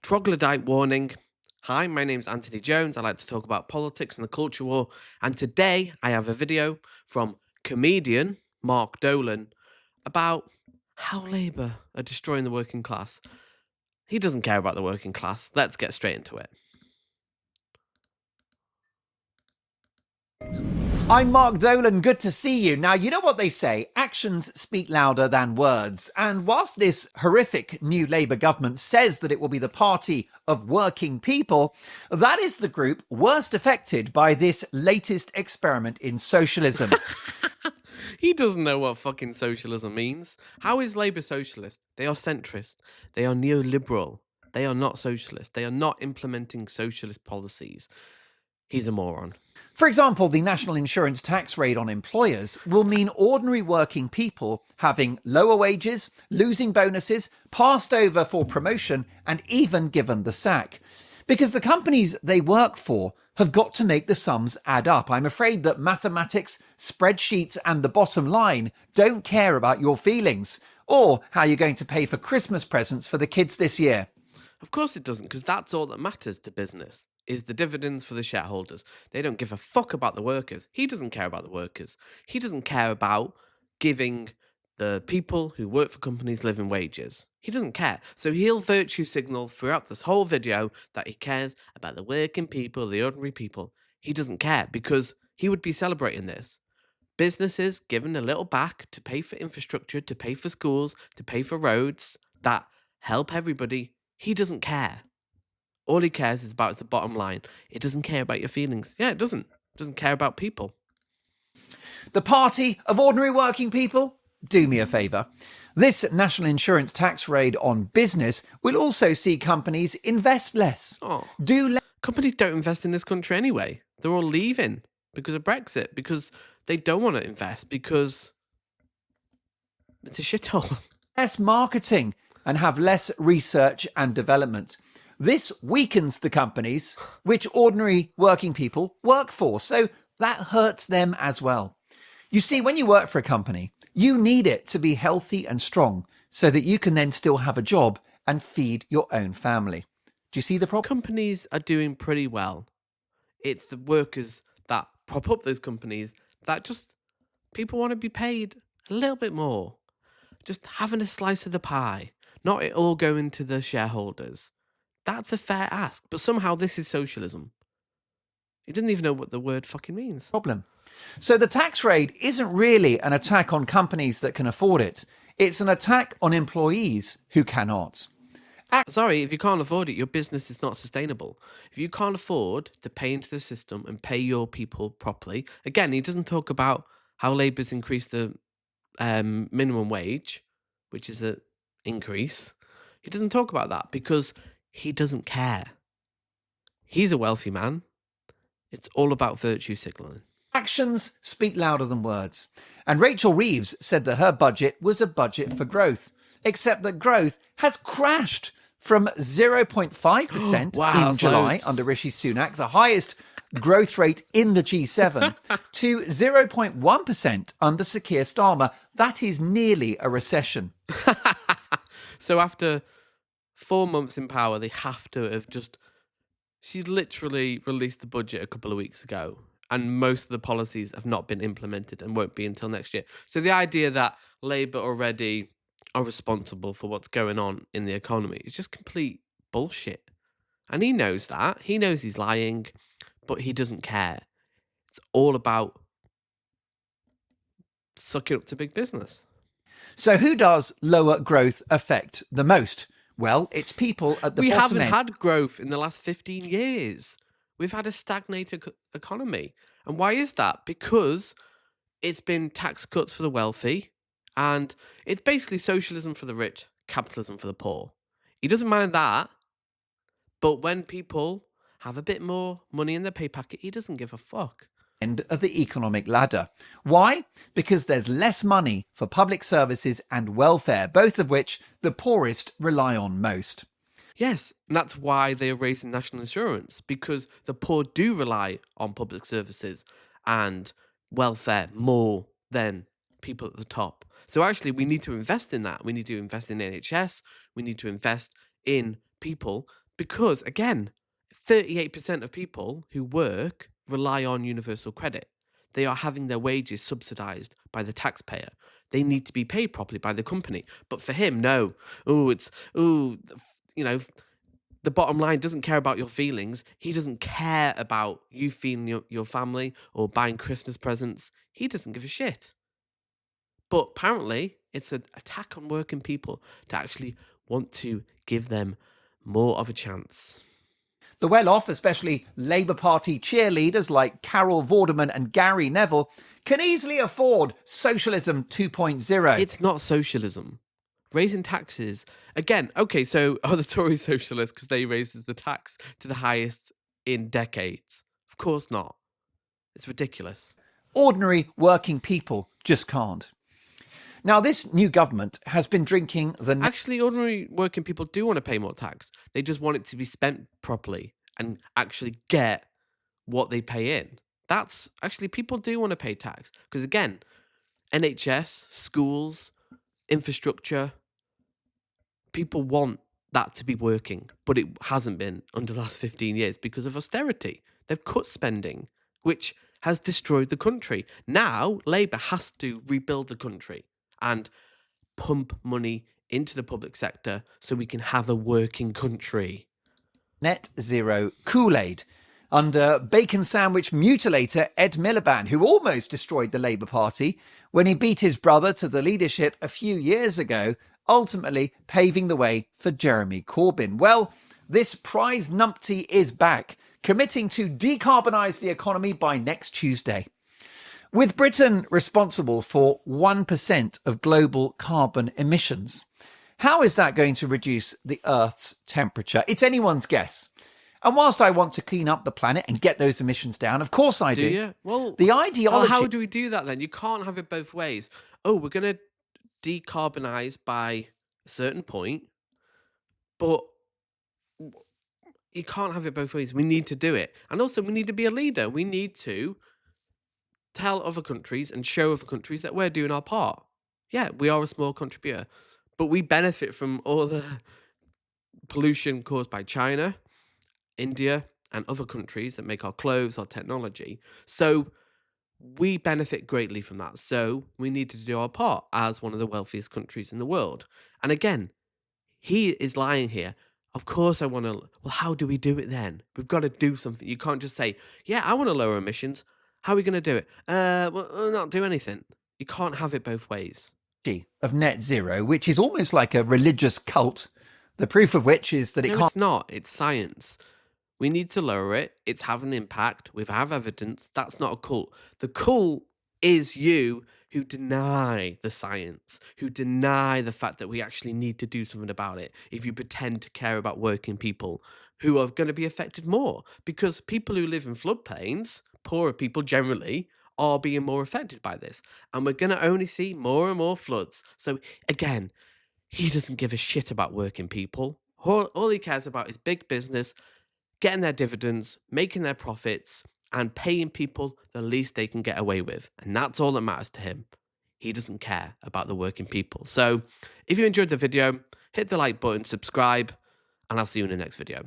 Troglodyte warning. Hi, my name's Anthony Jones. I like to talk about politics and the culture war. And today I have a video from comedian Mark Dolan about how Labour are destroying the working class. He doesn't care about the working class. Let's get straight into it. I'm Mark Dolan, good to see you. Now, you know what they say, actions speak louder than words. And whilst this horrific new Labour government says that it will be the party of working people, that is the group worst affected by this latest experiment in socialism. He doesn't know what fucking socialism means. How is Labour socialist? They are centrist. They are neoliberal. They are not socialist. They are not implementing socialist policies. He's a moron. For example, the national insurance tax rate on employers will mean ordinary working people having lower wages, losing bonuses, passed over for promotion, and even given the sack. Because the companies they work for have got to make the sums add up. I'm afraid that mathematics, spreadsheets, and the bottom line don't care about your feelings or how you're going to pay for Christmas presents for the kids this year. Of course it doesn't, because that's all that matters to business, is the dividends for the shareholders. They don't give a fuck about the workers. He doesn't care about the workers. He doesn't care about giving the people who work for companies living wages. He doesn't care. So he'll virtue signal throughout this whole video that he cares about the working people, the ordinary people. He doesn't care because he would be celebrating this. Businesses giving a little back to pay for infrastructure, to pay for schools, to pay for roads that help everybody. He doesn't care. All he cares is about the bottom line. It doesn't care about your feelings. Yeah, it doesn't. It doesn't care about people. The party of ordinary working people? Do me a favour. This national insurance tax raid on business will also see companies invest less. Companies don't invest in this country anyway. They're all leaving because of Brexit, because they don't want to invest, because it's a shithole. Less marketing and have less research and development. This weakens the companies which ordinary working people work for, so that hurts them as well. You see, when you work for a company, you need it to be healthy and strong so that you can then still have a job and feed your own family. Do you see the problem? Companies are doing pretty well. It's the workers that prop up those companies that just people want to be paid a little bit more. Just having a slice of the pie, not it all going to the shareholders. That's a fair ask, but somehow this is socialism. He doesn't even know what the word fucking means. So the tax raid isn't really an attack on companies that can afford it. It's an attack on employees who cannot. Sorry, if you can't afford it, your business is not sustainable. If you can't afford to pay into the system and pay your people properly, again, he doesn't talk about how Labour's increased the minimum wage, which is an increase. He doesn't talk about that because he doesn't care. He's a wealthy man. It's all about virtue signalling. Actions speak louder than words. And Rachel Reeves said that her budget was a budget for growth, except that growth has crashed from 0.5% in July under Rishi Sunak, the highest growth rate in the G7, to 0.1% under Sir Keir Starmer. That is nearly a recession. So after 4 months in power, they have to have just... She literally released the budget a couple of weeks ago, and most of the policies have not been implemented and won't be until next year. So the idea that Labour already are responsible for what's going on in the economy is just complete bullshit. And he knows that. He knows he's lying, but he doesn't care. It's all about sucking up to big business. So who does lower growth affect the most? Well, it's people at the bottom end. We haven't had growth in the last 15 years. We've had a stagnated economy. And why is that? Because it's been tax cuts for the wealthy, and it's basically socialism for the rich, capitalism for the poor. He doesn't mind that, but when people have a bit more money in their pay packet, he doesn't give a fuck. End of the economic ladder. Why? Because there's less money for public services and welfare, both of which the poorest rely on most. Yes, and that's why they are raising national insurance, because the poor do rely on public services and welfare more than people at the top. So actually, we need to invest in that. We need to invest in NHS. We need to invest in people Because, again, 38% of people who work rely on universal credit. They are having their wages subsidized by the taxpayer. They need to be paid properly by the company. But for him, no. You know, the bottom line doesn't care about your feelings. He doesn't care about you feeding your family or buying Christmas presents. He doesn't give a shit. But apparently, it's an attack on working people to actually want to give them more of a chance. The well-off, especially Labour Party cheerleaders like Carol Vorderman and Gary Neville, can easily afford socialism 2.0. It's not socialism. Raising taxes, again, okay, so are the Tories socialists because they raised the tax to the highest in decades? Of course not. It's ridiculous. Ordinary working people just can't. Now, this new government has been drinking the... Actually, ordinary working people do want to pay more tax. They just want it to be spent properly and actually get what they pay in. That's actually, people do want to pay tax. Because again, NHS, schools, infrastructure, people want that to be working. But it hasn't been under the last 15 years because of austerity. They've cut spending, which has destroyed the country. Now, Labour has to rebuild the country and pump money into the public sector so we can have a working country. Net zero Kool-Aid under bacon sandwich mutilator Ed Miliband, who almost destroyed the Labour Party when he beat his brother to the leadership a few years ago, ultimately paving the way for Jeremy Corbyn. Well, this prize numpty is back, committing to decarbonise the economy by next Tuesday. With Britain responsible for 1% of global carbon emissions, how is that going to reduce the Earth's temperature? It's anyone's guess. And whilst I want to clean up the planet and get those emissions down, of course I do. You? Well, the ideology... Well, how do we do that then? You can't have it both ways. Oh, we're going to decarbonise by a certain point, but you can't have it both ways. We need to do it. And also, we need to be a leader. We need to tell other countries and show other countries that we're doing our part. Yeah, we are a small contributor, but we benefit from all the pollution caused by China, India, and other countries that make our clothes, our technology. So we benefit greatly from that. So we need to do our part as one of the wealthiest countries in the world. And again, he is lying here. Of course I want to. Well, how do we do it then? We've got to do something. You can't just say, yeah, I want to lower emissions. How are we going to do it? Well, not do anything. You can't have it both ways. Of net zero, which is almost like a religious cult, the proof of which is that it can't... it's not. It's science. We need to lower it. It's having an impact. We have evidence. That's not a cult. The cult is you who deny the science, who deny the fact that we actually need to do something about it. If you pretend to care about working people who are going to be affected more, because people who live in floodplains, poorer people generally, are being more affected by this. And we're going to only see more and more floods. So again, he doesn't give a shit about working people. All he cares about is big business, getting their dividends, making their profits, and paying people the least they can get away with. And that's all that matters to him. He doesn't care about the working people. So if you enjoyed the video, hit the like button, subscribe, and I'll see you in the next video.